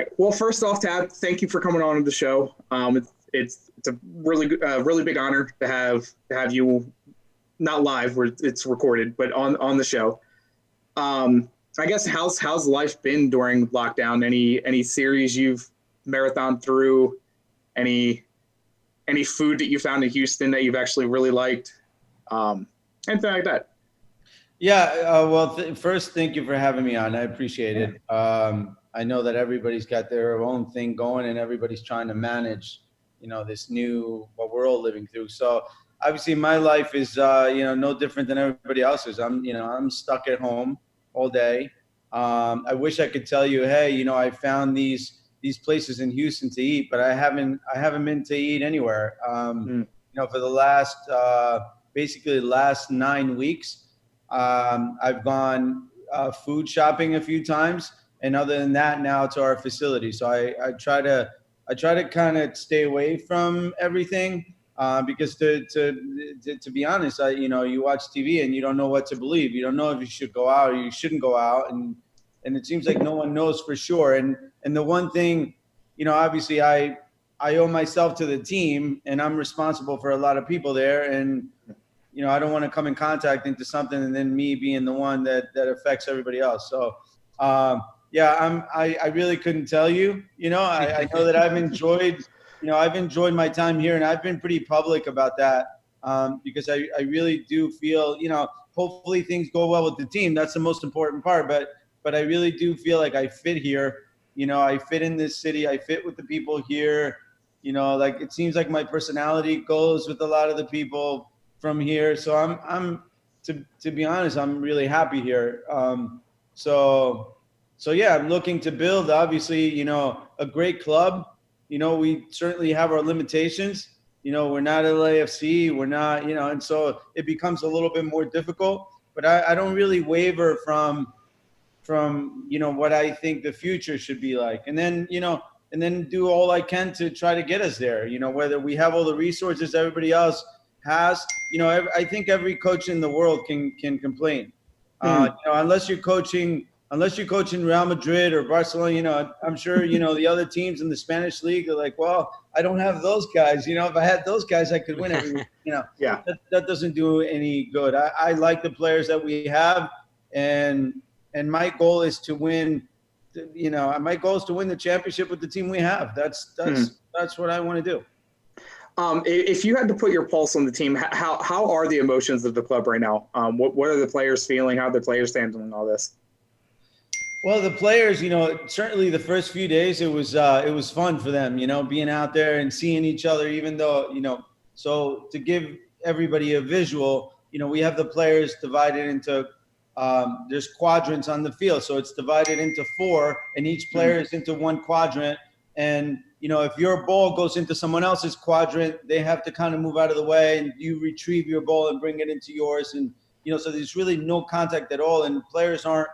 right. Well, first off, Tab, thank you for coming on to the show. It's a really big honor to have you, not live where it's recorded, but on the show. I guess how's life been during lockdown? Any series you've marathon through? Any food that you found in Houston that you've actually really liked? Anything like that? Yeah. Well, first, thank you for having me on. I appreciate it. I know that everybody's got their own thing going, and everybody's trying to manage, this new what we're all living through. So obviously, my life is no different than everybody else's. I'm stuck at home all day. I wish I could tell you, hey, I found these places in Houston to eat, but I haven't been to eat anywhere. For the last basically the last 9 weeks, I've gone food shopping a few times, and other than that, now to our facility. So I try to kind of stay away from everything because to be honest, you watch TV and you don't know what to believe. You don't know if you should go out or you shouldn't go out, and it seems like no one knows for sure. And the one thing, obviously I owe myself to the team, and I'm responsible for a lot of people there, and I don't want to come in contact into something and then me being the one that affects everybody else. So, I really couldn't tell you. I know that I've enjoyed my time here, and I've been pretty public about that because I really do feel, hopefully things go well with the team. That's the most important part. But I really do feel like I fit here. I fit in this city. I fit with the people here. Like it seems like my personality goes with a lot of the people from here. So I'm to be honest, I'm really happy here. So yeah, I'm looking to build, obviously, a great club. We certainly have our limitations. We're not LAFC, we're not, and so it becomes a little bit more difficult, but I don't really waver from what I think the future should be like. And then do all I can to try to get us there, whether we have all the resources everybody else has. I think every coach in the world can complain. Unless you're coaching Real Madrid or Barcelona, I'm sure, the other teams in the Spanish league are like, well, I don't have those guys. If I had those guys, I could win every week. Yeah. That doesn't do any good. I like the players that we have, and my goal is to win. My goal is to win the championship with the team we have. That's what I want to do. If you had to put your pulse on the team, how are the emotions of the club right now? What are the players feeling? How are the players handling all this? Well, the players, certainly the first few days it was fun for them, being out there and seeing each other, even though, so to give everybody a visual, we have the players divided into, there's quadrants on the field. So it's divided into 4, and each player is into one quadrant. And, if your ball goes into someone else's quadrant, they have to kind of move out of the way, and you retrieve your ball and bring it into yours. And, so there's really no contact at all. And players aren't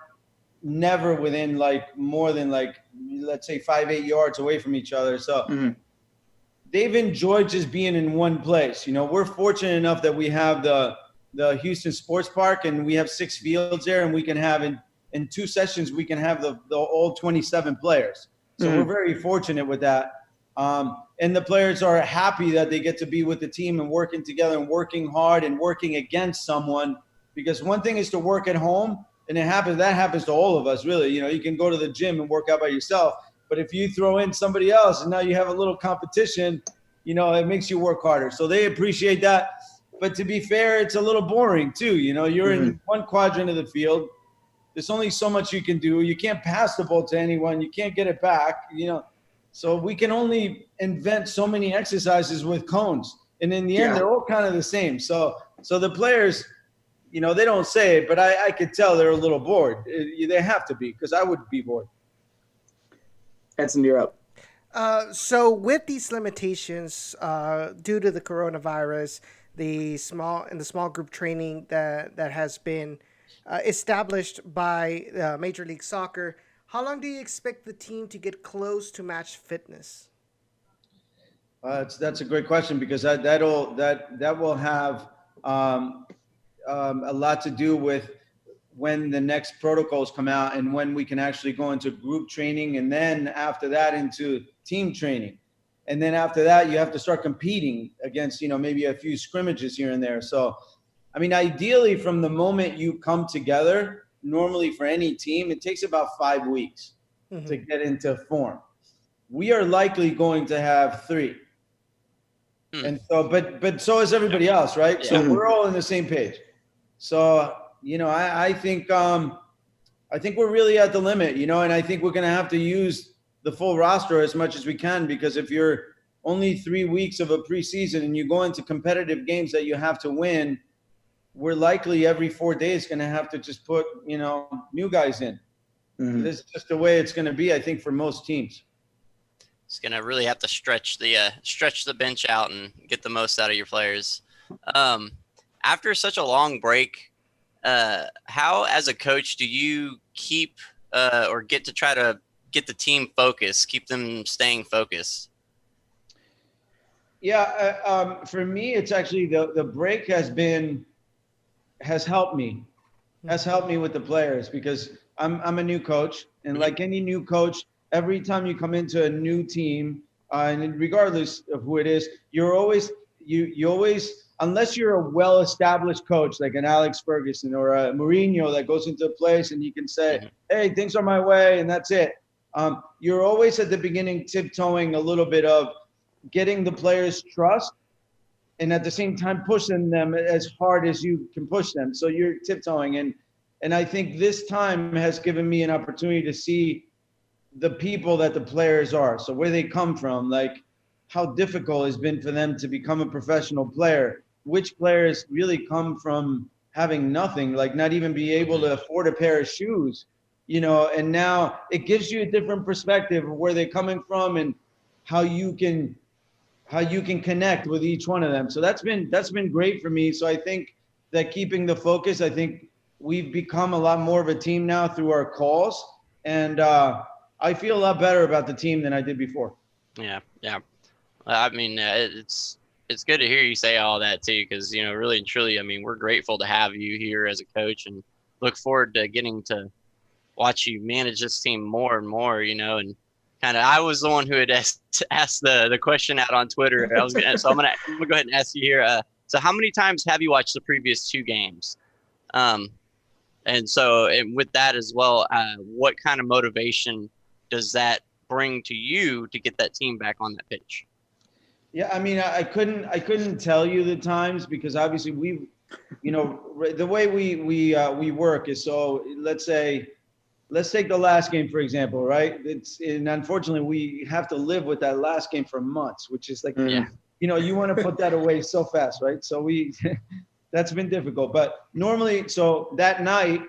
never within more than let's say 5-8 yards away from each other. So they've enjoyed just being in one place. We're fortunate enough that we have the Houston Sports Park, and we have 6 fields there, and we can have in 2 sessions, we can have the all 27 players. So we're very fortunate with that. And the players are happy that they get to be with the team and working together and working hard and working against someone, because one thing is to work at home, and that happens to all of us, really. You can go to the gym and work out by yourself, but if you throw in somebody else and now you have a little competition, it makes you work harder. So they appreciate that. But to be fair, it's a little boring too. You're in one quadrant of the field. There's only so much you can do. You can't pass the ball to anyone. You can't get it back, So we can only invent so many exercises with cones. And in the end, they're all kind of the same. So the players, they don't say it, but I could tell they're a little bored. They have to be, because I would be bored. Edson, you're up. So with these limitations due to the coronavirus, the small group training that has been established by Major League Soccer, how long do you expect the team to get close to match fitness? That's a great question, because that will have a lot to do with when the next protocols come out and when we can actually go into group training, and then after that into team training. And then after that, you have to start competing against, maybe a few scrimmages here and there. So, I mean, ideally from the moment you come together, normally for any team, it takes about 5 weeks to get into form. We are likely going to have 3. And so, but so is everybody else, right? Yeah. So we're all on the same page. So, I think we're really at the limit, and I think we're going to have to use the full roster as much as we can, because if you're only 3 weeks of a preseason and you go into competitive games that you have to win, we're likely every 4 days going to have to just put, new guys in. This is just the way it's going to be, I think, for most teams. It's going to really have to stretch the bench out and get the most out of your players. After such a long break, how, as a coach, do you keep or get to try to get the team focused, keep them staying focused? Yeah, for me, it's actually the break has helped me with the players, because I'm a new coach, and like any new coach, every time you come into a new team, and regardless of who it is, you're always you always, unless you're a well-established coach like an Alex Ferguson or a Mourinho that goes into a place and you can say, hey, things are my way, and that's it. You're always at the beginning tiptoeing a little bit of getting the players' trust, and at the same time pushing them as hard as you can push them. So you're tiptoeing, and I think this time has given me an opportunity to see the people that the players are. So where they come from, like how difficult it's been for them to become a professional player, which players really come from having nothing, like not even be able to afford a pair of shoes, and now it gives you a different perspective of where they're coming from and how you can connect with each one of them. So that's been great for me. So I think that keeping the focus, I think we've become a lot more of a team now through our calls, and I feel a lot better about the team than I did before. Yeah. I mean, it's good to hear you say all that too, because really and truly, I mean, we're grateful to have you here as a coach, and look forward to getting to watch you manage this team more and more. And kind of, I was the one who had asked the question out on Twitter. So I'm gonna go ahead and ask you here. So how many times have you watched the previous 2 games? And with that as well, what kind of motivation does that bring to you to get that team back on that pitch? Yeah, I mean, I couldn't tell you the times, because obviously the way we work is, so let's take the last game, for example, right? And unfortunately we have to live with that last game for months, which is like, you want to put that away so fast, right? So that's been difficult. But normally, so that night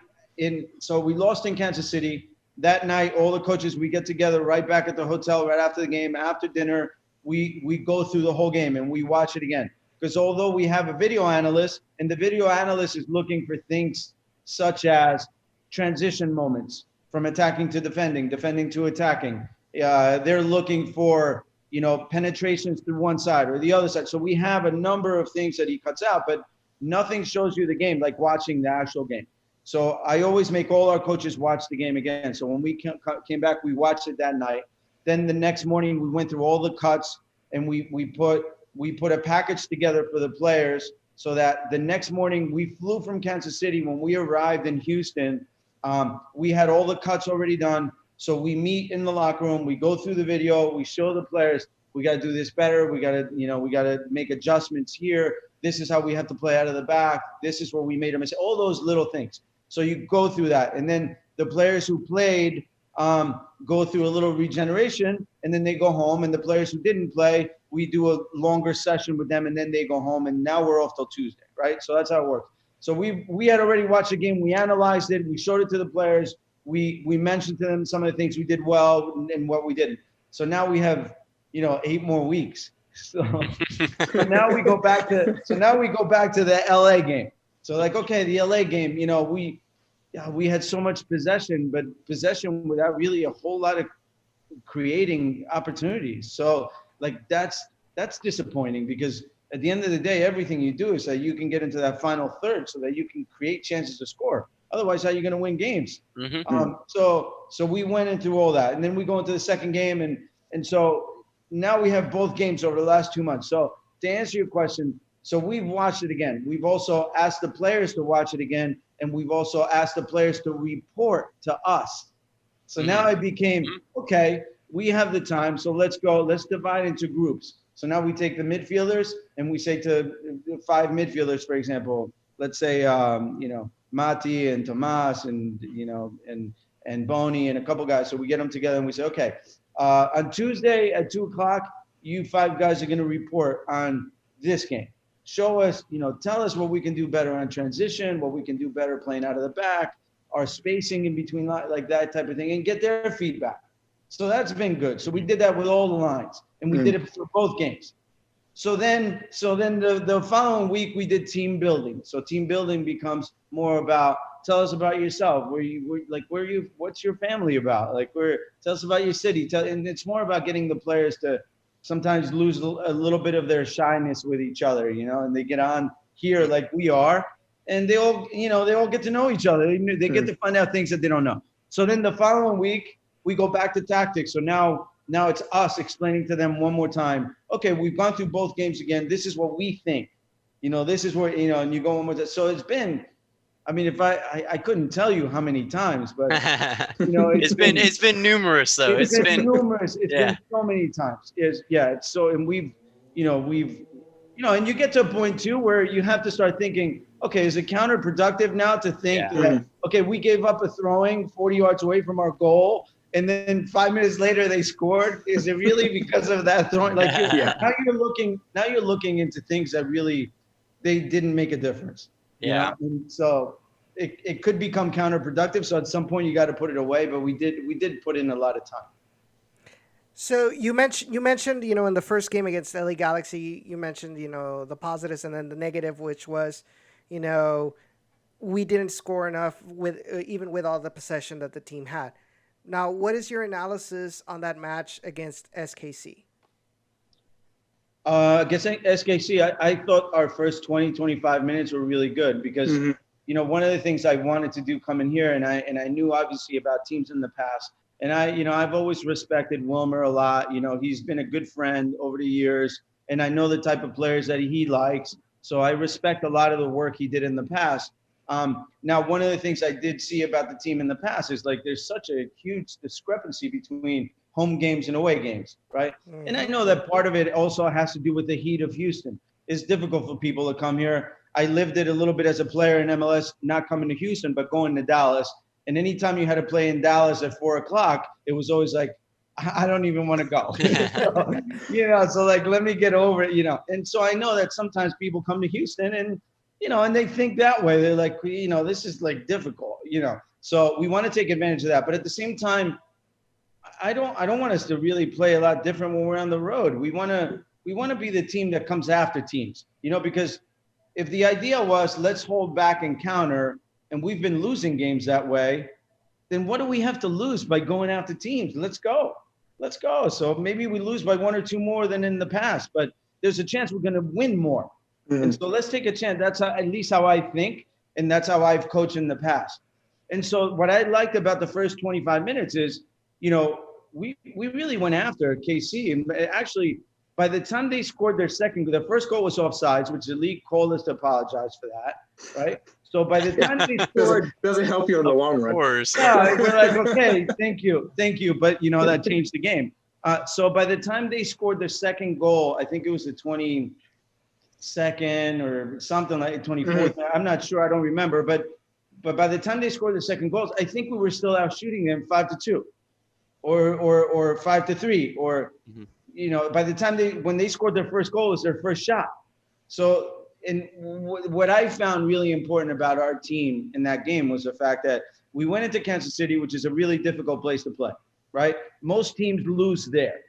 so we lost in Kansas City. That night, all the coaches, we get together right back at the hotel right after the game, after dinner. We go through the whole game and we watch it again. Because although we have a video analyst, and the video analyst is looking for things such as transition moments from attacking to defending to attacking. They're looking for, penetrations through one side or the other side. So we have a number of things that he cuts out, but nothing shows you the game like watching the actual game. So I always make all our coaches watch the game again. So when we came back, we watched it that night. Then the next morning, we went through all the cuts, and we put a package together for the players, so that the next morning we flew from Kansas City. When we arrived in Houston, we had all the cuts already done. So we meet in the locker room, we go through the video, we show the players, we got to do this better. We got to make adjustments here. This is how we have to play out of the back. This is where we made a mistake. All those little things. So you go through that, and then the players who played go through a little regeneration, and then they go home. And the players who didn't play, we do a longer session with them, and then they go home. And now we're off till Tuesday, right? So that's how it works. So we had already watched the game. We analyzed it. We showed it to the players. We mentioned to them some of the things we did well and what we didn't. So now we have 8 more weeks. So now we go back to the LA game. So like, okay, the LA game, we had so much possession, but possession without really a whole lot of creating opportunities. So like that's disappointing, because at the end of the day, everything you do is that you can get into that final third so that you can create chances to score. Otherwise, how are you going to win games? Mm-hmm. So we went into all that, and then we go into the second game, and so now we have both games over the last 2 months. So to answer your question, so we've watched it again. We've also asked the players to watch it again, and we've also asked the players to report to us. So now it became, okay, we have the time, so let's go. Let's divide into groups. So now we take the midfielders, and we say to 5 midfielders, for example, let's say, Mati and Tomas and, and Boney and a couple guys. So we get them together and we say, okay, on Tuesday at 2:00, you 5 guys are going to report on this game. Show us, tell us what we can do better on transition, what we can do better playing out of the back, our spacing in between, like that type of thing, and get their feedback. So that's been good. So we did that with all the lines, and we did it for both games. So then the following week we did team building. So team building becomes more about, tell us about yourself. What's your family about? Tell us about your city. And it's more about getting the players to sometimes lose a little bit of their shyness with each other, and they get on here like we are, and they all get to know each other. They get to find out things that they don't know. So then the following week we go back to tactics. So now it's us explaining to them one more time, okay, we've gone through both games again. This is what we think. This is where, and you go one more time. So it's been, if I couldn't tell you how many times, but it's been numerous though. It's been numerous. It's been so many times. And we've, and you get to a point too where you have to start thinking, okay, is it counterproductive now to think that, okay, we gave up a throwing 40 yards away from our goal, and then 5 minutes later they scored? Is it really because of that throwing? Now you're looking into things that really they didn't make a difference. Yeah. And so it could become counterproductive. So at some point you got to put it away, but we did put in a lot of time. So you mentioned, in the first game against LA Galaxy, you mentioned, the positives and then the negative, which was, we didn't score enough even with all the possession that the team had. Now, what is your analysis on that match against SKC? Against SKC, I thought our first 20, 25 minutes were really good because, one of the things I wanted to do coming here, and I knew obviously about teams in the past, and I've always respected Wilmer a lot. He's been a good friend over the years, and I know the type of players that he likes. So I respect a lot of the work he did in the past. Now, one of the things I did see about the team in the past is there's such a huge discrepancy between home games and away games, right? Mm-hmm. And I know that part of it also has to do with the heat of Houston. It's difficult for people to come here. I lived it a little bit as a player in MLS, not coming to Houston, but going to Dallas. And anytime you had to play in Dallas at 4:00, it was always like, I don't even want to go. So let me get over it, And so I know that sometimes people come to Houston and, and they think that way. They're like, this is difficult, So we want to take advantage of that. But at the same time, I don't want us to really play a lot different when we're on the road. We want to be the team that comes after teams, because if the idea was let's hold back and counter, and we've been losing games that way, then what do we have to lose by going after teams? Let's go. So maybe we lose by 1 or 2 more than in the past, but there's a chance we're going to win more. Mm-hmm. And so let's take a chance. That's at least how I think, and that's how I've coached in the past. And so what I liked about the first 25 minutes is, we really went after KC. And actually, by the time they scored their first goal was offsides, which the league called us to apologize for that, right? So by the time they scored, doesn't help you in the long run. Of course. Yeah, we're like, okay, thank you, but that changed the game. So by the time they scored their second goal, I think it was the 22nd or something like 24th. Mm-hmm. I'm not sure, I don't remember, but by the time they scored the second goals, I think we were still out shooting them 5-2, or 5-3, or by the time when they scored their first goal, it was their first shot. So. And what I found really important about our team in that game was the fact that we went into Kansas City, which is a really difficult place to play, right? Most teams lose there.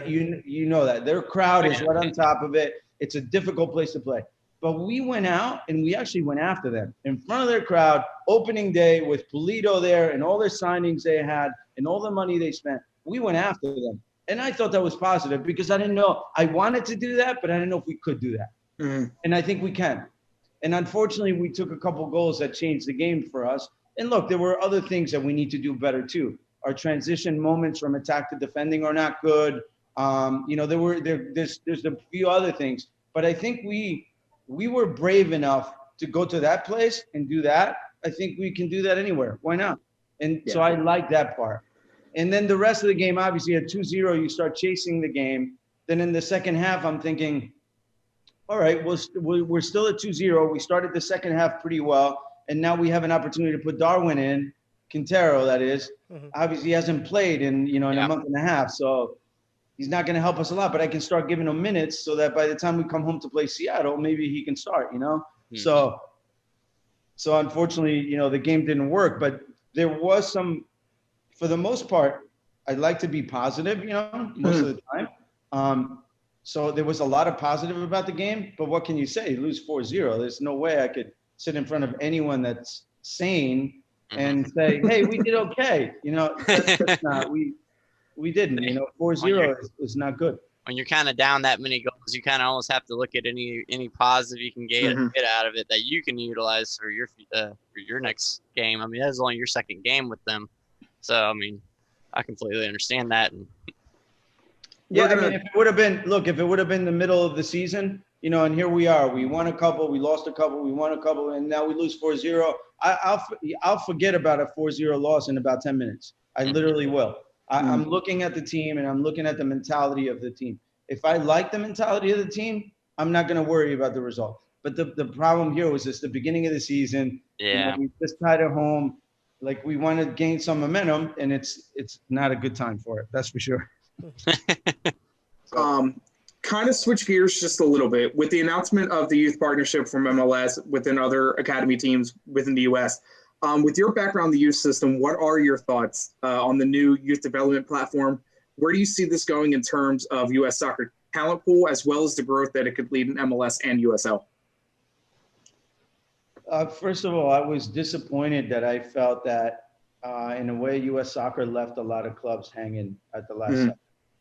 You know that. Their crowd is right on top of it. It's a difficult place to play. But we went out and we actually went after them in front of their crowd, opening day with Pulido there and all their signings they had and all the money they spent. We went after them. And I thought that was positive because I didn't know. I wanted to do that, but I didn't know if we could do that. Mm-hmm. And I think we can. And unfortunately, we took a couple goals that changed the game for us. And look, there were other things that we need to do better too. Our transition moments from attack to defending are not good. There's a few other things, but I think we were brave enough to go to that place and do that. I think we can do that anywhere. Why not? And so I like that part. And then the rest of the game, obviously at 2-0, you start chasing the game. Then in the second half, I'm thinking, all right, we're still at 2-0. We started the second half pretty well. And now we have an opportunity to put Darwin in, Quintero, that is. Mm-hmm. Obviously, he hasn't played in a month and a half. So he's not going to help us a lot. But I can start giving him minutes so that by the time we come home to play Seattle, maybe he can start, Mm-hmm. So unfortunately, the game didn't work. But there was some, for the most part, I'd like to be positive, most of the time. So there was a lot of positive about the game. But what can you say? You lose 4-0. There's no way I could sit in front of anyone that's sane and say, hey, we did okay. That's not, we didn't, 4-0 is not good. When you're kind of down that many goals, you kind of almost have to look at any positive you can get out of it that you can utilize for your next game. I mean, that's only your second game with them. So, I mean, I completely understand that. And if it would have been the middle of the season, and here we are. We won a couple, we lost a couple, we won a couple, and now we lose 4-0. I'll forget about a 4-0 loss in about 10 minutes. I literally will. I'm looking at the team, and I'm looking at the mentality of the team. If I like the mentality of the team, I'm not going to worry about the result. But the problem here was just the beginning of the season. Yeah. We just tied it home. Like, we want to gain some momentum, and it's not a good time for it. That's for sure. Kind of switch gears just a little bit with the announcement of the youth partnership from MLS within other academy teams within the U.S. With your background in the youth system, what are your thoughts on the new youth development platform? Where do you see this going in terms of U.S. soccer talent pool, as well as the growth that it could lead in MLS and USL? First of all, I was disappointed that I felt that, in a way, U.S. soccer left a lot of clubs hanging at the last second.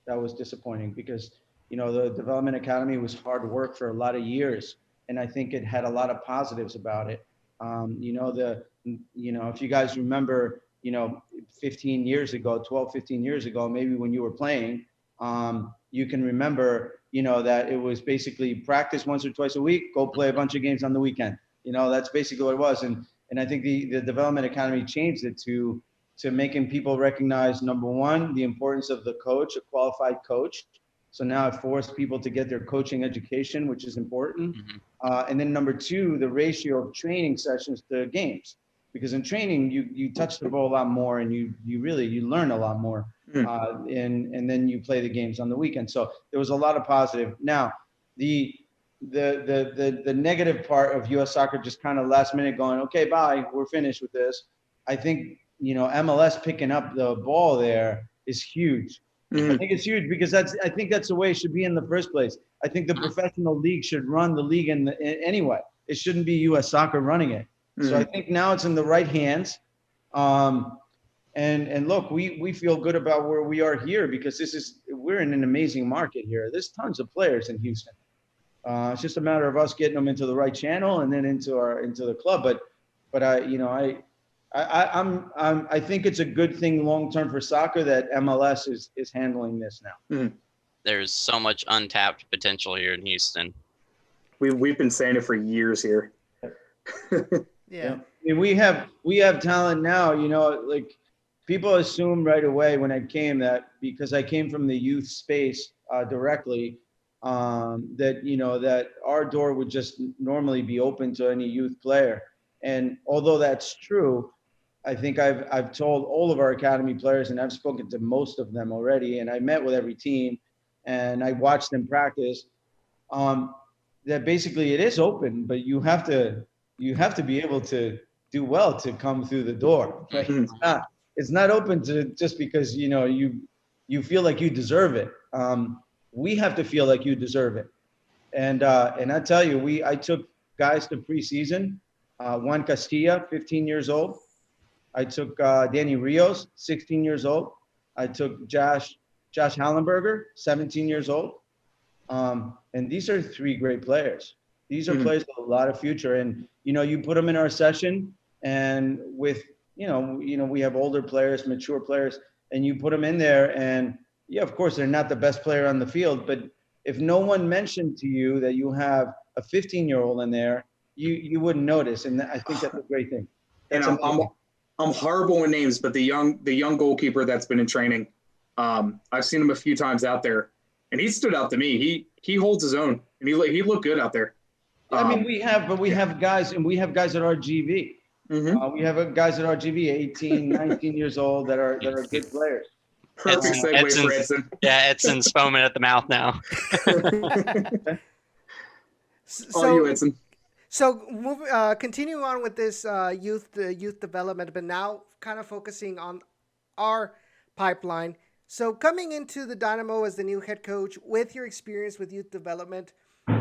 That was disappointing because, the Development Academy was hard work for a lot of years, and I think it had a lot of positives about it. If you guys remember, 15 years ago, 12, 15 years ago, maybe when you were playing, you can remember, that it was basically practice once or twice a week, go play a bunch of games on the weekend. That's basically what it was. And I think the Development Academy changed it to making people recognize, number one, the importance of the coach, a qualified coach. So now it forced people to get their coaching education, which is important. And then number two, the ratio of training sessions to games. Because in training, you touch the ball a lot more, and you learn a lot more. And then you play the games on the weekend. So there was a lot of positive. Now, the negative part of U.S. soccer just kind of last minute going, okay, bye, we're finished with this. I think, MLS picking up the ball there is huge. I think it's huge because I think that's the way it should be in the first place. I think the professional league should run the league anyway. It shouldn't be U.S. soccer running it. So I think now it's in the right hands. And look, we feel good about where we are here because we're in an amazing market here. There's tons of players in Houston. It's just a matter of us getting them into the right channel and then into the club. But I think it's a good thing long term for soccer that MLS is handling this now. There's so much untapped potential here in Houston. We've been saying it for years here. Yeah. I mean, we have talent now. Like, people assume right away when I came that because I came from the youth space directly, that our door would just normally be open to any youth player. And although that's true, I think I've told all of our academy players, and I've spoken to most of them already, and I met with every team, and I watched them practice, that basically it is open, but you have to be able to do well to come through the door. Right? It's not open to just because you feel like you deserve it. We have to feel like you deserve it. And I tell you, I took guys to preseason. Juan Castilla, 15 years old. I took Danny Rios, 16 years old. I took Josh Hallenberger, 17 years old. And these are three great players. These are players with a lot of future. And, you put them in our session, and with we have older players, mature players, and you put them in there, and yeah, of course, they're not the best player on the field, but if no one mentioned to you that you have a 15-year-old in there, you wouldn't notice, and I think that's a great thing. And I'm horrible with names, but the young goalkeeper that's been in training, I've seen him a few times out there, and he stood out to me. He holds his own, and he looked good out there. I mean, we have guys, and we have guys at RGV. Mm-hmm. We have guys at RGV, 18, 19 years old that are good players. Perfect segue for Edson. Yeah, Edson's foaming at the mouth now. All you, Edson. So continue on with this youth development, but now kind of focusing on our pipeline. So coming into the Dynamo as the new head coach, with your experience with youth development,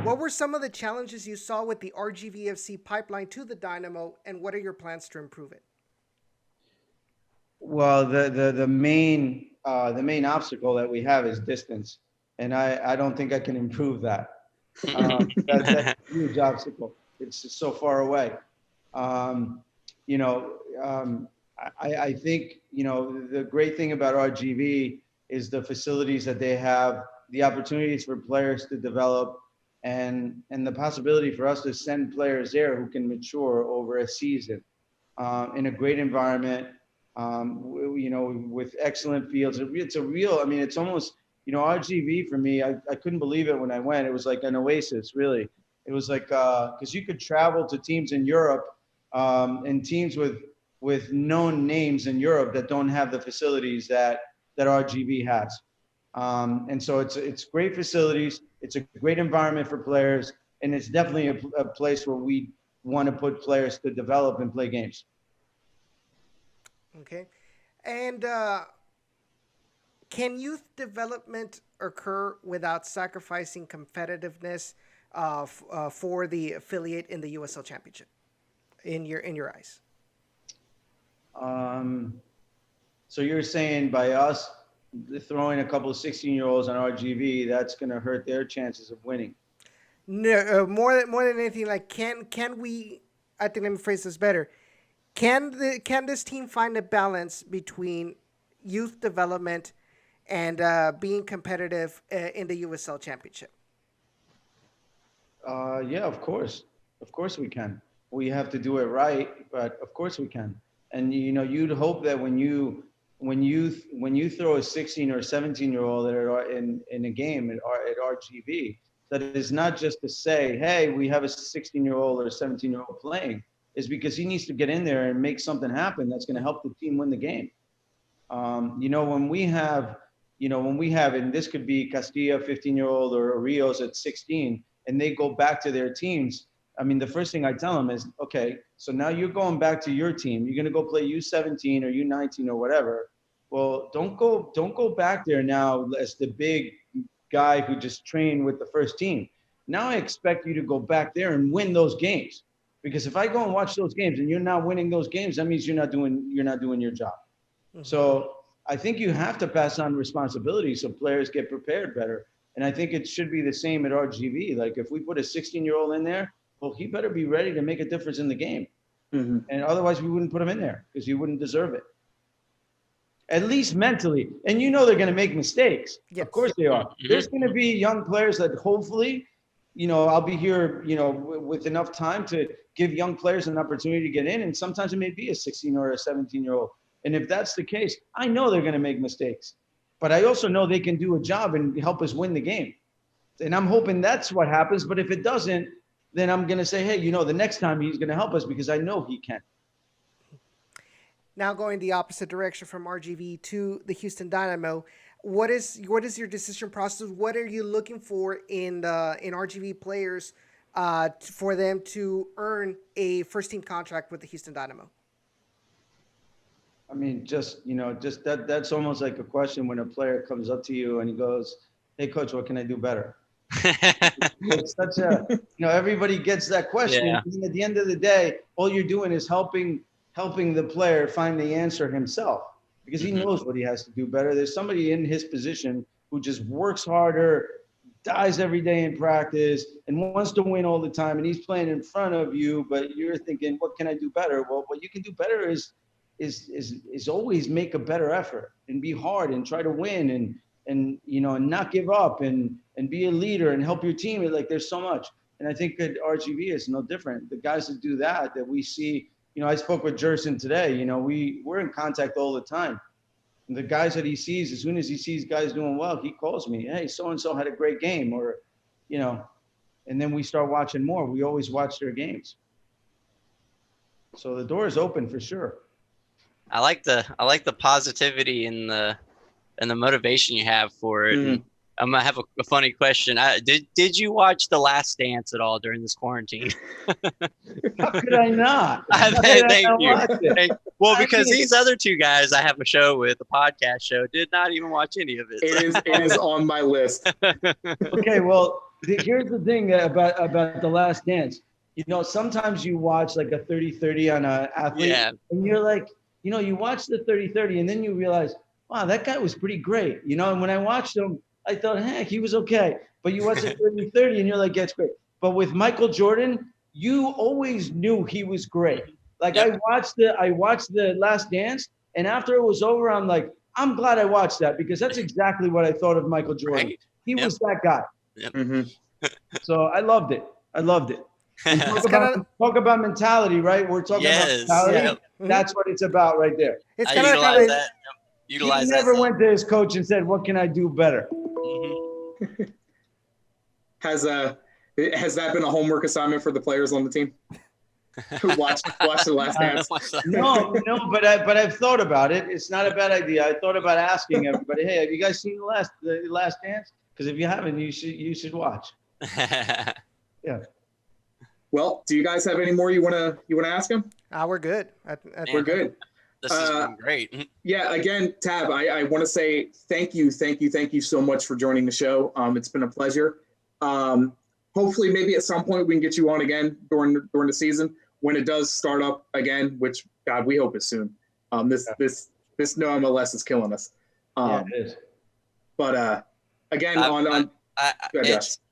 what were some of the challenges you saw with the RGVFC pipeline to the Dynamo, and what are your plans to improve it? Well, the main obstacle that we have is distance, and I don't think I can improve that. That's a huge obstacle. It's just so far away. I think the great thing about RGV is the facilities that they have, the opportunities for players to develop, and the possibility for us to send players there who can mature over a season in a great environment, with excellent fields. It's a real, I mean, it's almost, RGV for me, I couldn't believe it when I went. It was like an oasis, really. It was like, because you could travel to teams in Europe and teams with known names in Europe that don't have the facilities that RGV has. And so it's great facilities. It's a great environment for players. And it's definitely a place where we want to put players to develop and play games. Okay. And can youth development occur without sacrificing competitiveness for the affiliate in the USL Championship, in your eyes? So you're saying by us throwing a couple of 16-year-olds on RGV, that's going to hurt their chances of winning? No, more than anything, like can we? I think let me phrase this better. Can this team find a balance between youth development and being competitive in the USL Championship? Yeah, of course we can. We have to do it right, but of course we can. And you'd hope that when you throw a 16 or 17-year-old in a game at RGV, that is not just to say, hey, we have a 16-year-old or a 17-year-old playing. Is because he needs to get in there and make something happen that's going to help the team win the game. When we have, and this could be Castilla, 15-year-old, or Rios at 16, and they go back to their teams. I mean, the first thing I tell them is, okay, so now you're going back to your team. You're going to go play U17 or U19 or whatever. Well, don't go back there now as the big guy who just trained with the first team. Now I expect you to go back there and win those games. Because if I go and watch those games and you're not winning those games, that means you're not doing your job. Mm-hmm. So I think you have to pass on responsibility so players get prepared better. And I think it should be the same at RGV. Like if we put a 16-year-old in there, well, he better be ready to make a difference in the game. Mm-hmm. And otherwise we wouldn't put him in there because he wouldn't deserve it. At least mentally. And they're going to make mistakes. Yes. Of course they are. Mm-hmm. There's going to be young players that hopefully, I'll be here, with enough time to give young players an opportunity to get in. And sometimes it may be a 16 or a 17-year-old. And if that's the case, I know they're going to make mistakes. But I also know they can do a job and help us win the game. And I'm hoping that's what happens. But if it doesn't, then I'm going to say, hey, the next time he's going to help us because I know he can. Now going the opposite direction from RGV to the Houston Dynamo, what is your decision process? What are you looking for in RGV players for them to earn a first team contract with the Houston Dynamo? I mean, just that's almost like a question when a player comes up to you and he goes, hey coach, what can I do better? It's such a, everybody gets that question. Yeah. And at the end of the day, all you're doing is helping the player find the answer himself because he knows what he has to do better. There's somebody in his position who just works harder, dies every day in practice, and wants to win all the time. And he's playing in front of you, but you're thinking, what can I do better? Well, what you can do better is is always make a better effort and be hard and try to win and not give up and be a leader and help your team. Like there's so much. And I think that RGV is no different. The guys that do that we see, I spoke with Jerson today, we're in contact all the time. And the guys that he sees, as soon as he sees guys doing well, he calls me, hey, so-and-so had a great game, or, and then we start watching more. We always watch their games. So the door is open for sure. I like the positivity and the motivation you have for it. Mhm. I'm gonna have a funny question. Did you watch The Last Dance at all during this quarantine? How could I not? Thank you. Well, because these other two guys I have a show with, a podcast show, did not even watch any of it. It is on my list. Okay, well, here's the thing about The Last Dance. Sometimes you watch like a 30-30 on an athlete, Yeah. and you're like, you watch the 30-30, and then you realize, wow, that guy was pretty great. And when I watched him, I thought, heck, he was okay. But you watch the 30-30, and you're like, that's great. But with Michael Jordan, you always knew he was great. Like Yep. I watched the Last Dance, and after it was over, I'm like, I'm glad I watched that because that's exactly what I thought of Michael Jordan. Right. He Yep. was that guy. Mhm. So I loved it. And talk about mentality, right? We're talking about Yes. mentality. Yep. That's what it's about right there. It's I kind of utilize that. Utilize He that. never went to his coach and said, what can I do better? Mhm. Has that been a homework assignment for the players on the team? watch The Last Dance. No, but I've thought about it. It's not a bad idea. I thought about asking everybody, hey, have you guys seen the last Dance? Because if you haven't, you should watch. Yeah. Well, do you guys have any more you wanna ask him? we're good. We're good. This has been great. Yeah, again, Tab, I want to say thank you so much for joining the show. It's been a pleasure. Hopefully, maybe at some point we can get you on again during the season when it does start up again, which God, we hope is soon. This no MLS is killing us. Yeah, it is. But again,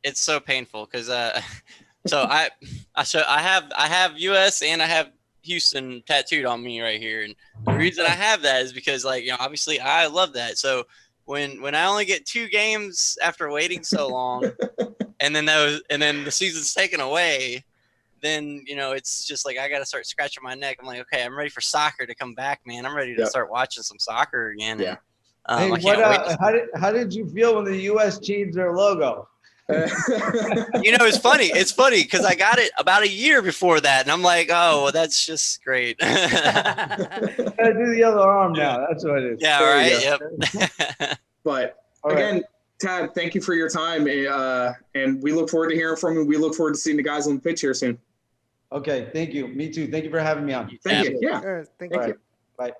It's so painful because so I have US and I have Houston tattooed on me right here, and the reason I have that is because obviously I love that. So when I only get 2 games after waiting so long, and then the season's taken away, then it's just like I got to start scratching my neck. I'm like, okay, I'm ready for soccer to come back, man. I'm ready to start watching some soccer again. Yeah. Hey, I can't wait. how did you feel when the U.S. changed their logo? It's funny because I got it about a year before that, and I'm like, oh, well, that's just great. I do the other arm now. That's what it is. Yeah, right. Yep. But All again, right. Tab, thank you for your time, and we look forward to hearing from you. We look forward to seeing the guys on the pitch here soon. Okay, thank you. Me too. Thank you for having me on. Thank you. Yeah. Thank All you. right. Bye.